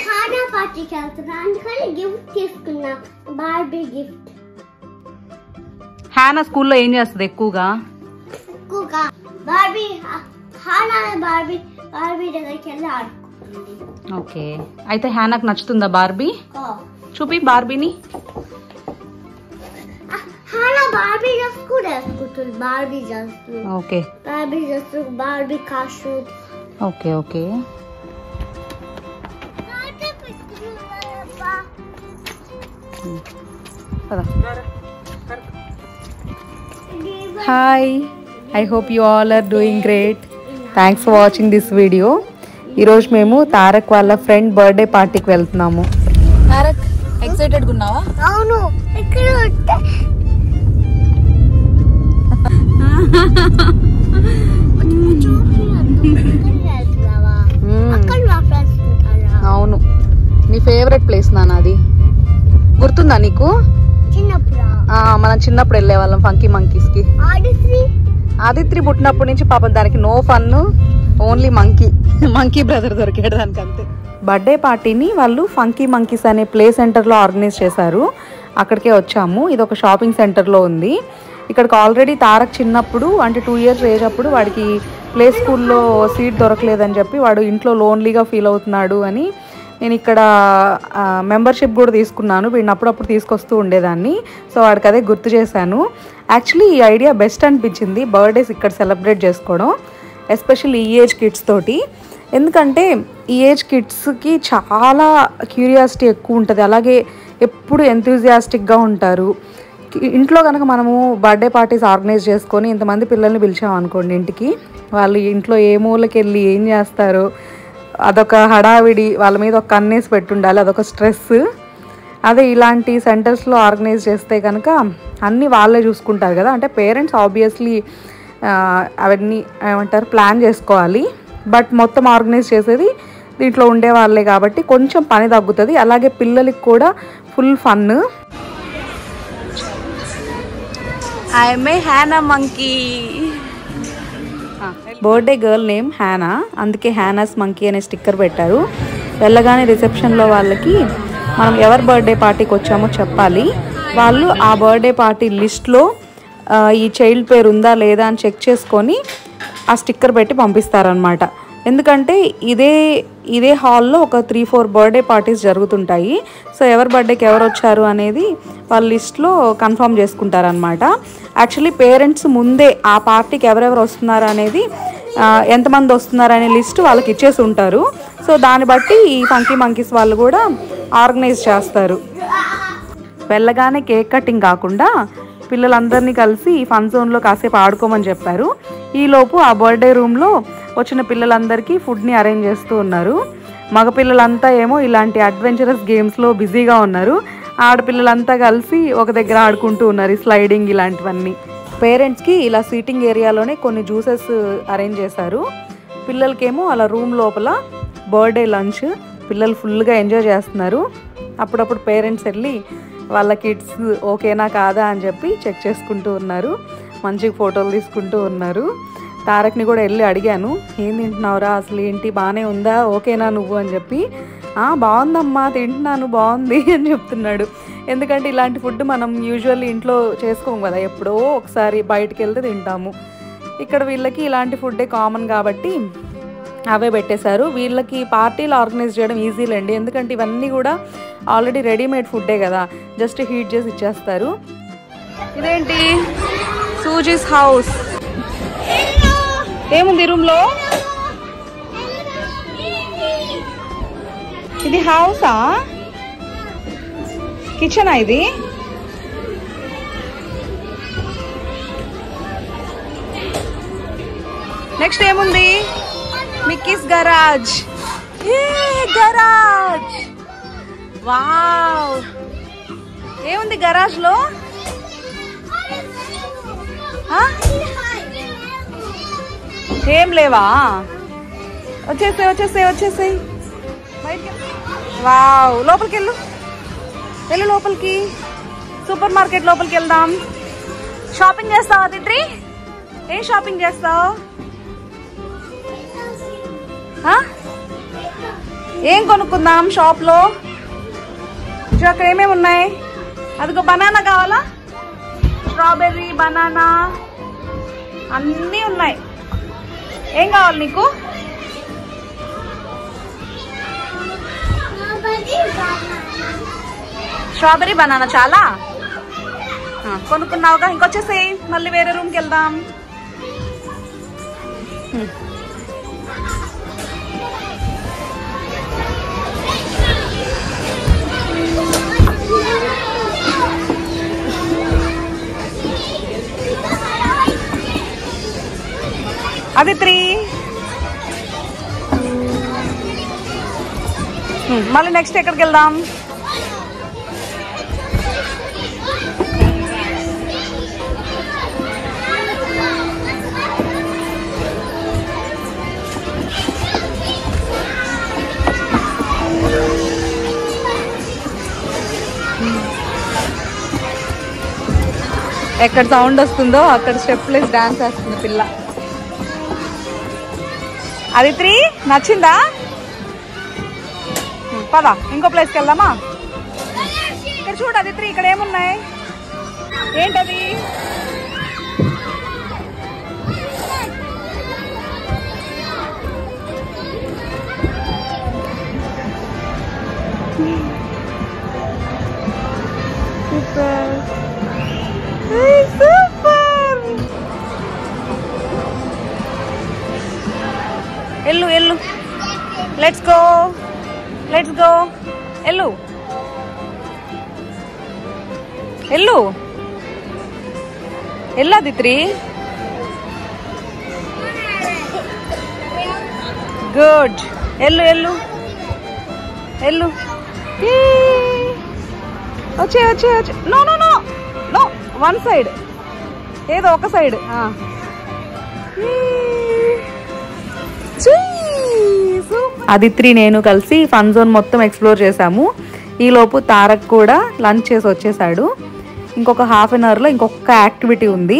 హానా పార్టీకి వెళ్తున్నా అందుకని గిఫ్ట్ తీసుకున్నా బార్బీ గిఫ్ట్. హానా స్కూల్లో ఏం చేస్తుంది ఎక్కువగా? బార్బీ హానా బార్బీ దగ్గరికి వెళ్ళి ఆడుకుంటుంది. ఓకే, అయితే హానాకు నచ్చుతుందా బార్బీ? చూపి బార్బీని. హానా బార్బీ డ్రెస్ కూడా వేసుకుంటుంది. Barbie dress. Okay, Barbie dress, Barbie costume. Okay okay. Hi, I hope you all are doing great. Thanks for watching this video. ఈరోజు మేము తారక్ వాళ్ళ ఫ్రెండ్ బర్త్డే పార్టీకి వెళ్తున్నాము. తారక్, ఎక్సైటెడ్ ఉన్నావా? అవును. ఇక్కడ అవును, నీ ఫేవరెట్ ప్లేస్ నాన్న. అది గుర్తుందా నీకు? మనం చిన్నప్పుడు వెళ్ళే వాళ్ళం ఫంకీ మంకీస్ కి. ఆదిత్రి పుట్టినప్పటి నుంచి పాపం దానికి no fun, only monkey brother దొరికాడు దానికి, అంతే. బర్త్డే పార్టీని వాళ్ళు ఫంకీ మంకీస్ అనే ప్లే సెంటర్లో ఆర్గనైజ్ చేశారు. అక్కడికే వచ్చాము. ఇది ఒక షాపింగ్ సెంటర్లో ఉంది. ఇక్కడికి ఆల్రెడీ తారక్ చిన్నప్పుడు అంటే 2 years ఏజ్ అప్పుడు వాడికి ప్లే స్కూల్లో సీట్ దొరకలేదని చెప్పి వాడు ఇంట్లో లోన్లీగా ఫీల్ అవుతున్నాడు అని నేను ఇక్కడ మెంబర్షిప్ కూడా తీసుకున్నాను. వీడిని అప్పుడప్పుడు తీసుకొస్తూ ఉండేదాన్ని. సో వాడికి అదే గుర్తు చేశాను. యాక్చువల్లీ ఈ ఐడియా బెస్ట్ అనిపించింది, బర్త్డేస్ ఇక్కడ సెలబ్రేట్ చేసుకోవడం, ఎస్పెషల్లీ ఈ ఏజ్ కిడ్స్ తోటి. ఎందుకంటే ఈ ఏజ్ కిడ్స్కి చాలా క్యూరియాసిటీ ఎక్కువ ఉంటుంది, అలాగే ఎప్పుడు ఎంతూజియాస్టిక్గా ఉంటారు. ఇంట్లో కనుక మనము బర్త్డే పార్టీస్ ఆర్గనైజ్ చేసుకొని ఇంతమంది పిల్లల్ని పిలిచామనుకోండి ఇంటికి, వాళ్ళు ఇంట్లో ఏ మూలకి వెళ్ళి ఏం చేస్తారో అదొక హడావిడి, వాళ్ళ మీద ఒక కన్నేసి పెట్టుండాలి, అదొక స్ట్రెస్. అదే ఇలాంటి సెంటర్స్లో ఆర్గనైజ్ చేస్తే కనుక అన్నీ వాళ్ళే చూసుకుంటారు కదా. అంటే పేరెంట్స్ ఆబ్వియస్లీ అవన్నీ ఏమంటారు ప్లాన్ చేసుకోవాలి, బట్ మొత్తం ఆర్గనైజ్ చేసేది దీంట్లో ఉండే వాళ్ళే కాబట్టి కొంచెం పని తగ్గుతుంది. అలాగే పిల్లలకి కూడా full fun. I'm a Hannah monkey. Birthday girl name Hannah, అందుకే హ్యానాస్ మంకీ అనే స్టిక్కర్ పెట్టారు. వెళ్ళగానే రిసెప్షన్లో వాళ్ళకి మనం ఎవరి బర్త్డే పార్టీకి వచ్చామో చెప్పాలి. వాళ్ళు ఆ బర్త్డే పార్టీ లిస్ట్లో ఈ చైల్డ్ పేరు ఉందా లేదా అని చెక్ చేసుకొని ఆ స్టిక్కర్ పెట్టి పంపిస్తారనమాట. ఎందుకంటే ఇదే హాల్లో ఒక 3-4 బర్త్డే పార్టీస్ జరుగుతుంటాయి. సో ఎవరి బర్త్డేకి ఎవరు వచ్చారు అనేది వాళ్ళ లిస్ట్లో కన్ఫర్మ్ చేసుకుంటారనమాట. యాక్చువల్లీ పేరెంట్స్ ముందే ఆ పార్టీకి ఎవరెవరు వస్తున్నారు అనేది, ఎంతమంది వస్తున్నారు అనే లిస్ట్ వాళ్ళకి ఇచ్చేసి ఉంటారు. సో దాన్ని బట్టి ఈ ఫంకీ మంకీస్ వాళ్ళు కూడా ఆర్గనైజ్ చేస్తారు. వెళ్ళగానే కేక్ కటింగ్ కాకుండా పిల్లలందరినీ కలిసి ఈ ఫన్ జోన్లో కాసేపు ఆడుకోమని చెప్పారు. ఈలోపు ఆ బర్త్డే రూమ్లో వచ్చిన పిల్లలందరికీ ఫుడ్ని అరేంజ్ చేస్తూ ఉన్నారు. మగపిల్లలంతా ఏమో ఇలాంటి అడ్వెంచరస్ గేమ్స్లో బిజీగా ఉన్నారు. ఆడపిల్లలంతా కలిసి ఒక దగ్గర ఆడుకుంటూ ఉన్నారు, స్లైడింగ్ ఇలాంటివన్నీ. పేరెంట్స్కి ఇలా సీటింగ్ ఏరియాలోనే కొన్ని జ్యూసెస్ అరేంజ్ చేశారు. పిల్లలకేమో అలా రూమ్ లోపల బర్త్డే లంచ్. పిల్లలు ఫుల్గా ఎంజాయ్ చేస్తున్నారు. అప్పుడప్పుడు పేరెంట్స్ వెళ్ళి వాళ్ళ కిడ్స్ ఓకేనా కాదా అని చెప్పి చెక్ చేసుకుంటూ ఉన్నారు. మంచిగా ఫోటోలు తీసుకుంటూ ఉన్నారు. తారక్ని కూడా వెళ్ళి అడిగాను, ఏం తింటున్నావురా, అసలు ఏంటి, బాగానే ఉందా, ఓకేనా నువ్వు అని చెప్పి. బాగుందమ్మా, తింటున్నాను, బాగుంది అని చెప్తున్నాడు. ఎందుకంటే ఇలాంటి ఫుడ్ మనం యూజువల్లీ ఇంట్లో చేసుకోము కదా, ఎప్పుడో ఒకసారి బయటికి వెళ్తే తింటాము. ఇక్కడ వీళ్ళకి ఇలాంటి ఫుడ్డే కామన్ కాబట్టి అవే పెట్టేశారు. వీళ్ళకి పార్టీలు ఆర్గనైజ్ చేయడం ఈజీలేండి, ఎందుకంటే ఇవన్నీ కూడా ఆల్రెడీ రెడీమేడ్ ఫుడ్డే కదా, జస్ట్ హీట్ చేసి ఇచ్చేస్తారు. ఇదేంటి సూజీస్ హౌస్, ఏముంది రూమ్లో? ఇది హౌసా, కిచెనా ఇది? నెక్స్ట్ ఏముంది? Mickey's garage. గరాజ్, వావ్, ఏముంది గరాజ్ లో? ఏం లేవా? వచ్చేసాయి వావ్, లోపలికి వెళ్ళు లోపలికి. సూపర్ మార్కెట్ లోపలికి వెళ్దాం. షాపింగ్ చేస్తావా తిత్రి? ఏం షాపింగ్ చేస్తావు? ఏం కొనుక్కుందాం షాప్లో? అక్కడ ఏమేమి ఉన్నాయి? అదిగో బనానా కావాలా? స్ట్రాబెర్రీ, బనానా అన్నీ ఉన్నాయి. ఏం కావాలి నీకు? స్ట్రాబెర్రీ, బనానా చాలా కొనుక్కున్నావుగా. ఇంకొచ్చేసేయి, మళ్ళీ వేరే రూమ్కి వెళ్దాం. Aditri, మళ్ళీ నెక్స్ట్ ఎక్కడికి వెళ్దాం? ఎక్కడ సౌండ్ వస్తుందో అక్కడ స్టెప్లెస్ డాన్స్ వేస్తుంది పిల్ల. Aditri, నచ్చిందా? పద ఇంకో ప్లేస్కి వెళ్దామా? ఇక్కడ చూడు Aditri, ఇక్కడ ఏమున్నాయి? ఏంటది? Super super. ఎల్లు ఎల్లు, లెట్స్ గో లెట్స్ గో. ఎల్లు ఎల్లు ఎల్లు Aditri. గుడ్. ఎల్లు ఎల్లు ఎల్లు. వచ్చే వచ్చే వచ్చే. No no no no, one side, ఏదో ఒక సైడ్. Aditri నేను కలిసి ఫన్ జోన్ మొత్తం ఎక్స్ప్లోర్ చేసాము. ఈలోపు తారక్ కూడా లంచ్ చేసి వచ్చేసాడు. ఇంకొక హాఫ్ అన్ అవర్లో ఇంకొక యాక్టివిటీ ఉంది.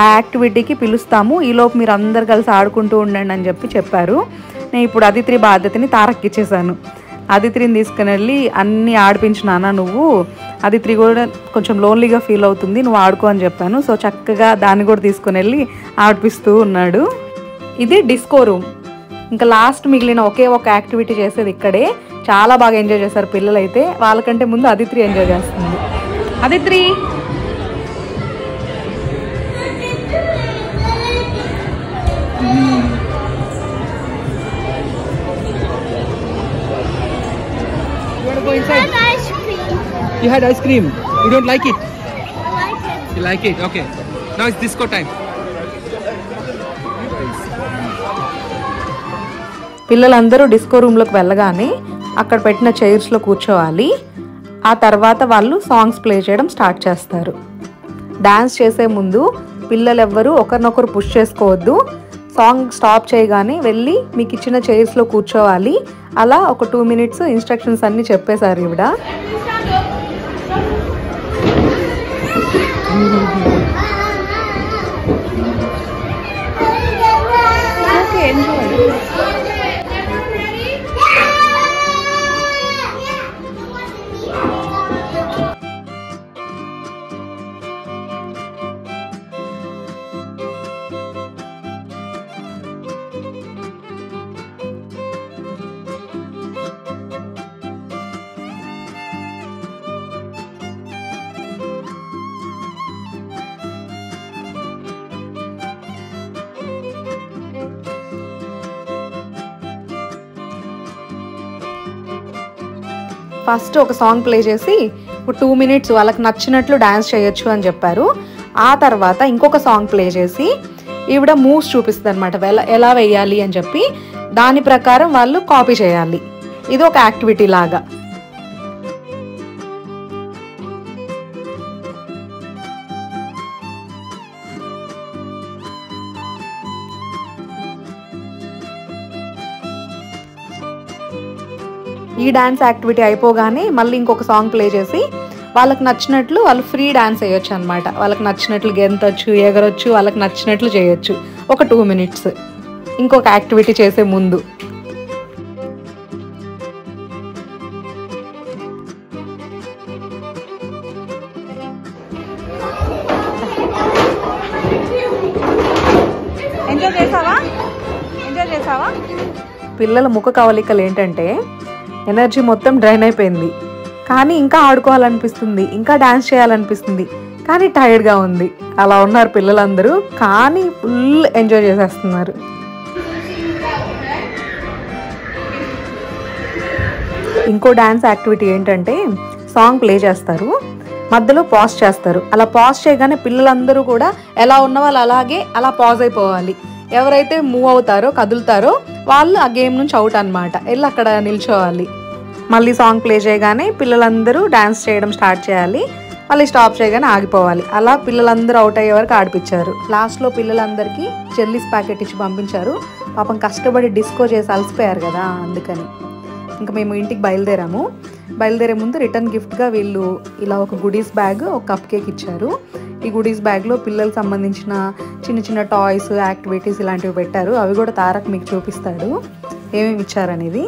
ఆ యాక్టివిటీకి పిలుస్తాము. ఈలోపు మీరు అందరు కలిసి ఆడుకుంటూ ఉండండి అని చెప్పారు. నేను ఇప్పుడు Aditri బాధ్యతని తారక్కి ఇచ్చేసాను. Aditరిని తీసుకుని వెళ్ళి అన్నీ ఆడిపించినానా నువ్వు, Aditri కూడా కొంచెం లోన్లీగా ఫీల్ అవుతుంది, నువ్వు ఆడుకో అని చెప్పాను. సో చక్కగా దాన్ని కూడా తీసుకుని వెళ్ళి ఆడిపిస్తూ ఉన్నాడు. ఇది డిస్కో రూమ్. ఇంకా లాస్ట్ మిగిలిన ఒకే ఒక యాక్టివిటీ చేసేది ఇక్కడే. చాలా బాగా ఎంజాయ్ చేశారు పిల్లలు అయితే. వాళ్ళకంటే ముందు Aditri ఎంజాయ్ చేస్తుంది. Aditri, Go inside. Ice cream. You had ice cream. You don't like it? I like it. You like it? Okay. Now it's disco time. పిల్లలందరూ డిస్కో రూమ్లోకి వెళ్ళగానే అక్కడ పెట్టిన చైర్స్లో కూర్చోవాలి. ఆ తర్వాత వాళ్ళు సాంగ్స్ ప్లే చేయడం స్టార్ట్ చేస్తారు. డాన్స్ చేసే ముందు పిల్లలు ఎవ్వరూ ఒకరినొకరు పుష్ చేసుకోవద్దు. సాంగ్ స్టాప్ చేయగానే వెళ్ళి మీకు ఇచ్చిన చైర్స్లో కూర్చోవాలి. అలా ఒక 2 minutes ఇన్స్ట్రక్షన్స్ అన్నీ చెప్పేశారు ఈవిడ. Okay, enjoy. ఫస్ట్ ఒక సాంగ్ ప్లే చేసి ఇప్పుడు 2 minutes వాళ్ళకి నచ్చినట్లు డాన్స్ చేయొచ్చు అని చెప్పారు. ఆ తర్వాత ఇంకొక సాంగ్ ప్లే చేసి ఈవిడ మూవ్స్ చూపిస్తుంది అనమాట, ఎలా వేయాలి అని చెప్పి. దాని ప్రకారం వాళ్ళు కాపీ చేయాలి. ఇది ఒక యాక్టివిటీ లాగా. ఈ డాన్స్ యాక్టివిటీ అయిపోగానే మళ్ళీ ఇంకొక సాంగ్ ప్లే చేసి వాళ్ళకి నచ్చినట్లు వాళ్ళు ఫ్రీ డాన్స్ వేయొచ్చు అనమాట. వాళ్ళకి నచ్చినట్లు గెంతొచ్చు, ఎగరొచ్చు, వాళ్ళకి నచ్చినట్లు చేయొచ్చు ఒక 2 minutes ఇంకొక యాక్టివిటీ చేసే ముందు. పిల్లల ముఖ కవలికలు ఏంటంటే ఎనర్జీ మొత్తం డ్రైన్ అయిపోయింది, కానీ ఇంకా ఆడుకోవాలనిపిస్తుంది, ఇంకా డాన్స్ చేయాలనిపిస్తుంది, కానీ టైర్డ్గా ఉంది. అలా ఉన్నారు పిల్లలందరూ, కానీ ఫుల్ ఎంజాయ్ చేసేస్తున్నారు. ఇంకో డాన్స్ యాక్టివిటీ ఏంటంటే సాంగ్ ప్లే చేస్తారు, మధ్యలో పాజ్ చేస్తారు. అలా పాజ్ చేయగానే పిల్లలందరూ కూడా ఎలా ఉన్న వాళ్ళు అలాగే అలా పాజ్ అయిపోవాలి. ఎవరైతే మూవ్ అవుతారో కదులుతారో వాళ్ళు ఆ గేమ్ నుంచి అవుట్ అనమాట. వెళ్ళి అక్కడ నిల్చోవాలి. మళ్ళీ సాంగ్ ప్లే చేయగానే పిల్లలందరూ డాన్స్ చేయడం స్టార్ట్ చేయాలి, మళ్ళీ స్టాప్ చేయగానే ఆగిపోవాలి. అలా పిల్లలందరూ అవుట్ అయ్యే వరకు ఆడిపించారు. లాస్ట్లో పిల్లలందరికీ చెల్లీస్ ప్యాకెట్ ఇచ్చి పంపించారు. పాపం కష్టపడి డిస్కో చేసి అలసిపోయారు కదా, అందుకని. ఇంకా మేము ఇంటికి బయలుదేరే ముందు రిటర్న్ గిఫ్ట్గా వీళ్ళు ఇలా ఒక గుడీస్ బ్యాగ్, ఒక కప్ కేక్ ఇచ్చారు. ఈ గుడీస్ బ్యాగ్లో పిల్లలకు సంబంధించిన చిన్న చిన్న టాయ్స్, యాక్టివిటీస్ ఇలాంటివి పెట్టారు. అవి కూడా తారక్ మీకు చూపిస్తాడు ఏమేమి ఇచ్చారనేది.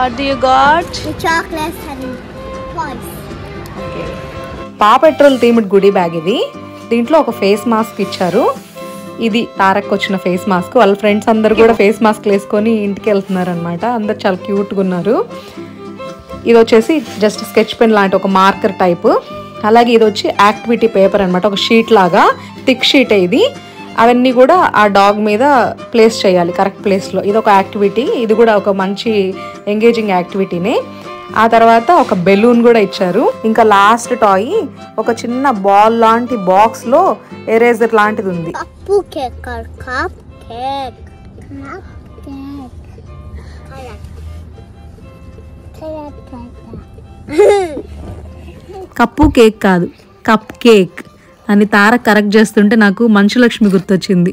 What do you got? The chocolates and toys. పా పెట్రోల్ థీమ్డ్ గుడీ బ్యాగ్ ఇది. దీంట్లో ఒక ఫేస్ మాస్క్ ఇచ్చారు. ఇది తారక్ వచ్చిన ఫేస్ మాస్క్. వాళ్ళ ఫ్రెండ్స్ అందరు కూడా ఫేస్ మాస్క్ వేసుకొని ఇంటికి వెళ్తున్నారు అనమాట. అందరు చాలా క్యూట్గా ఉన్నారు. ఇది వచ్చేసి జస్ట్ స్కెచ్ పెన్ లాంటి ఒక మార్కర్ టైప్. అలాగే ఇది వచ్చి యాక్టివిటీ పేపర్ అనమాట, ఒక షీట్ లాగా, థిక్ షీట్. ఇది అవన్నీ కూడా ఆ డాగ్ మీద ప్లేస్ చేయాలి కరెక్ట్ ప్లేస్లో. ఇది ఒక యాక్టివిటీ, ఇది కూడా ఒక మంచి ఎంగేజింగ్ యాక్టివిటీనే. ఆ తర్వాత ఒక బెలూన్ కూడా ఇచ్చారు. ఇంకా లాస్ట్ టాయ్ ఒక చిన్న బాల్ లాంటి బాక్స్ లో ఎరేజర్ లాంటిది ఉంది. కప్పు కేక్ కాదు, కప్ కేక్ అని తారక్ కరెక్ట్ చేస్తుంటే నాకు మంచులక్ష్మి గుర్తొచ్చింది.